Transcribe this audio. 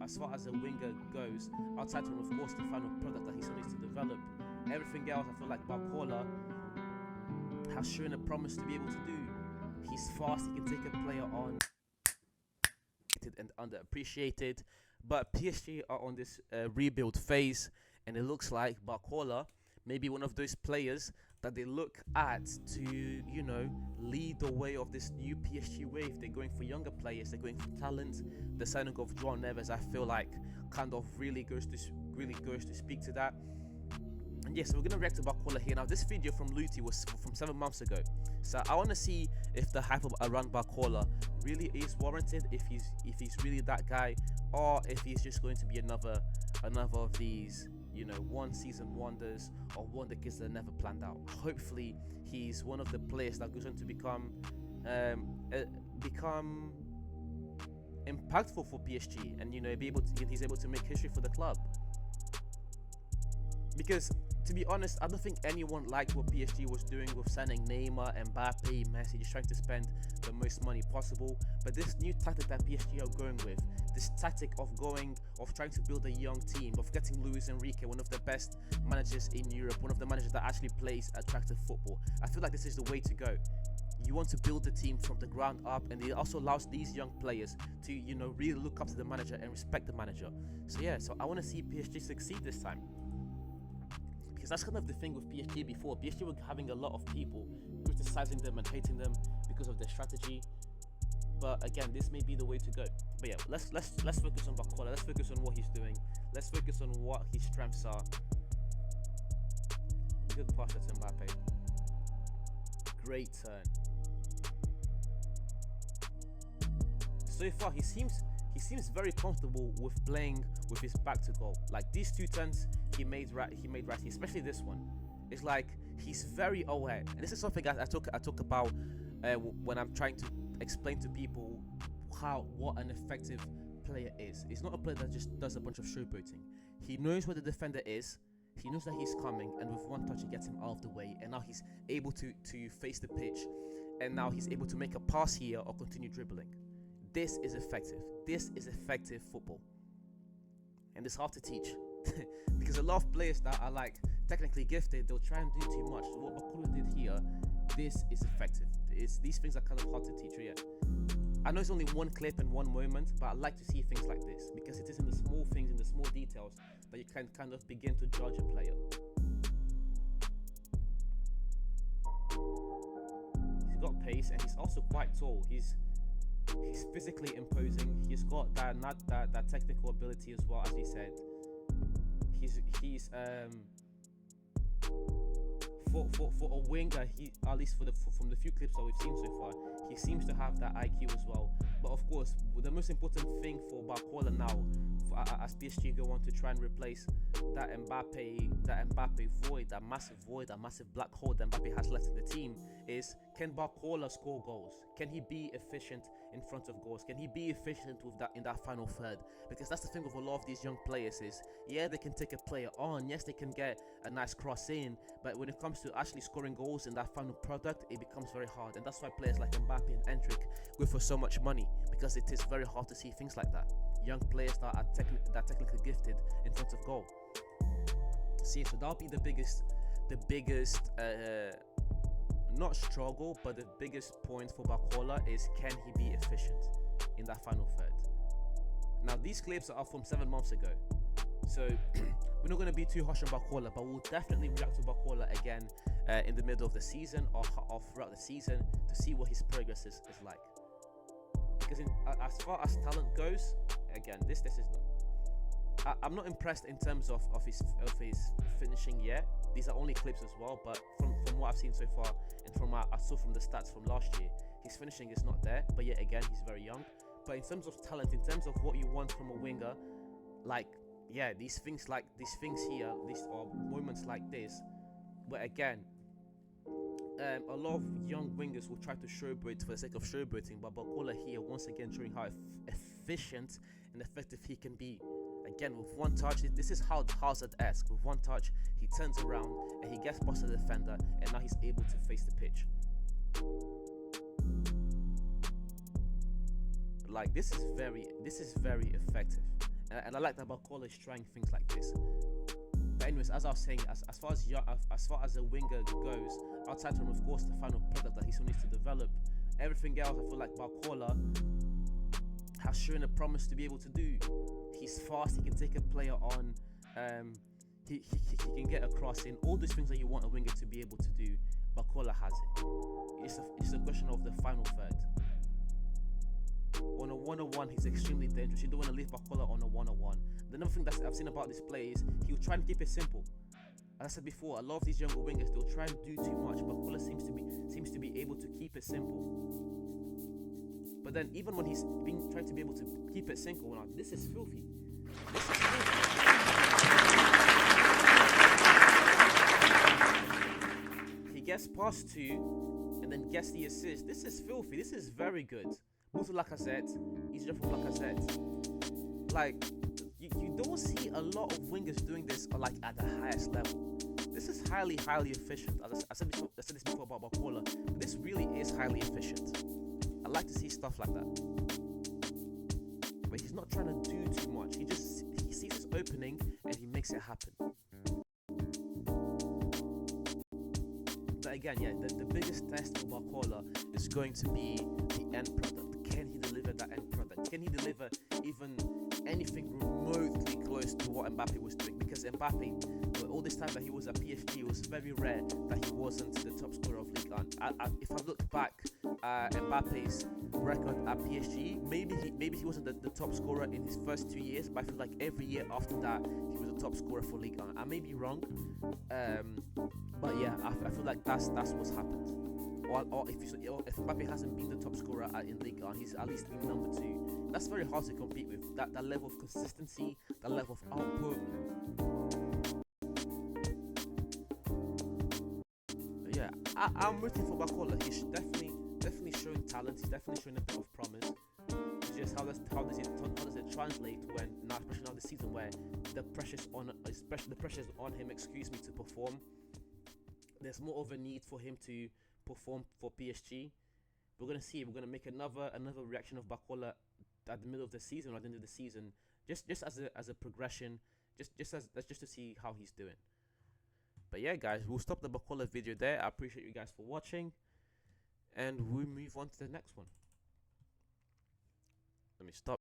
as far as a winger goes, outside from of course the final product that he still needs to develop, everything else I feel like Barcola has shown a promise to be able to do. He's fast, he can take a player on and underappreciated, but PSG are on this rebuild phase, and it looks like Barcola may be one of those players that they look at to, you know, lead the way of this new PSG wave. They're going for younger players, they're going for talent. The signing of João Neves, I feel like, kind of really goes to speak to that. And yes, we're gonna react to Barcola here. Now, this video from Luti was from 7 months ago, so I want to see if the hype around Barcola really is warranted, if he's really that guy, or if he's just going to be another of these, you know, one season wonders or wonder kids that never planned out. Hopefully, he's one of the players that goes on to become impactful for PSG, and you know, he's able to make history for the club. Because to be honest, I don't think anyone liked what PSG was doing with signing Neymar, Mbappe, Messi, just trying to spend the most money possible. But this new tactic that PSG are going with, this tactic of trying to build a young team, of getting Luis Enrique, one of the best managers in Europe, one of the managers that actually plays attractive football, I feel like this is the way to go. You want to build the team from the ground up, and it also allows these young players to, you know, really look up to the manager and respect the manager. So yeah, so I want to see PSG succeed this time. Because that's kind of the thing with PSG before. PSG were having a lot of people criticizing them and hating them because of their strategy. But again, this may be the way to go. But yeah, let's focus on Barcola. Let's focus on what he's doing. Let's focus on what his strengths are. Good pass to Mbappe. Great turn. So far, he seems very comfortable with playing with his back to goal. Like these two turns he made right, especially this one. It's like he's very aware, and this is something I talk about when I'm trying to explain to people what an effective player is. He's not a player that just does a bunch of showboating. He knows where the defender is. He knows that he's coming, and with one touch he gets him out of the way, and now he's able to face the pitch, and now he's able to make a pass here or continue dribbling. This is effective. This is effective football, and it's hard to teach because a lot of players that are like technically gifted, they'll try and do too much. So what Barcola did here, this is effective. These things are kind of hard to teach. So yeah, I know it's only one clip and one moment, but I like to see things like this because it is in the small things, in the small details, that you can kind of begin to judge a player. He's got pace, and he's also quite tall. He's physically imposing. He's got that technical ability as well, as he said. He's for a winger, he, at least from the few clips that we've seen so far, he seems to have that IQ as well. But of course, the most important thing for Barcola now, as PSG go on to try and replace that Mbappe void, that massive black hole that Mbappe has left in the team, is can Barcola score goals? Can he be efficient in front of goals? Can he be efficient with that in that final third? Because that's the thing with a lot of these young players is, yeah, they can take a player on, yes, they can get a nice cross in, but when it comes to actually scoring goals in that final product, it becomes very hard. And that's why players like Mbappe and Endrick go for so much money, because it is very hard to see things like that. Young players that are technically gifted in front of goal. See, so that'll be the biggest not struggle, but the biggest point for Barcola is, can he be efficient in that final third? Now, these clips are from 7 months ago, so we're not going to be too harsh on Barcola, but we'll definitely react to Barcola again in the middle of the season or throughout the season to see what his progress is like. Because as far as talent goes, again, this is not. I'm not impressed in terms of his finishing yet. These are only clips as well, but from what I've seen so far, and from what I saw from the stats from last year, his finishing is not there. But yet again, he's very young. But in terms of talent, in terms of what you want from a winger, like, yeah, these things here, these are moments like this, where again, a lot of young wingers will try to showboat for the sake of showboating, but Barcola here once again showing how efficient and effective he can be. Again, with one touch, this is how Hazard-esque. With one touch, he turns around and he gets past the defender, and now he's able to face the pitch. Like, this is very effective. And I like that Barcola is trying things like this. But anyways, as I was saying, as far as a winger goes, outside from of course the final product that he still needs to develop, everything else I feel like Barcola has shown a promise to be able to do. He's fast. He can take a player on. He can get across in all those things that you want a winger to be able to do. Barcola has it. It's a question of the final third. On a 1-on-1, he's extremely dangerous. You don't want to leave Barcola on a 1-on-1. The another thing that I've seen about this play is he'll try and keep it simple. As I said before, a lot of these younger wingers, they'll try and do too much. Barcola seems to be able to keep it simple. But then even when he's trying to be able to keep it simple, now this is filthy. This is filthy. He gets past 2 and then gets the assist. This is filthy. This is very good. Move to Lacazette. Easy job from Lacazette. Like, you don't see a lot of wingers doing this like at the highest level. This is highly efficient. As I said this before about Barcola, but this really is highly efficient. I like to see stuff like that. But he's not trying to do too much. He sees this opening and he makes it happen. But again, yeah, the biggest test for Barcola is going to be the end product. Can he deliver that end product? Can he deliver even anything remotely close to what Mbappe was doing? Because Mbappe, all this time that he was at PSG, it was very rare that he wasn't the top scorer of Ligue 1. If I look back at Mbappe's record at PSG, maybe he wasn't the top scorer in his first 2 years, but I feel like every year after that he was the top scorer for Ligue 1. I may be wrong, but yeah, I feel like that's what's happened. Or if Mbappe hasn't been the top scorer in Ligue 1, he's at least been number 2. That's very hard to compete with. That level of consistency, that level of output. But yeah, I'm rooting for Barcola. He's definitely showing talent. He's definitely showing a bit of promise. It's just how does it translate when now, especially now this season where the pressure's on him. To perform. There's more of a need for him to perform for PSG. We're gonna see. We're gonna make another reaction of Barcola at the middle of the season or at the end of the season, just as a progression, just to see how he's doing. But yeah, guys, we'll stop the Barcola video there. I appreciate you guys for watching, and we'll move on to the next one. Let me stop.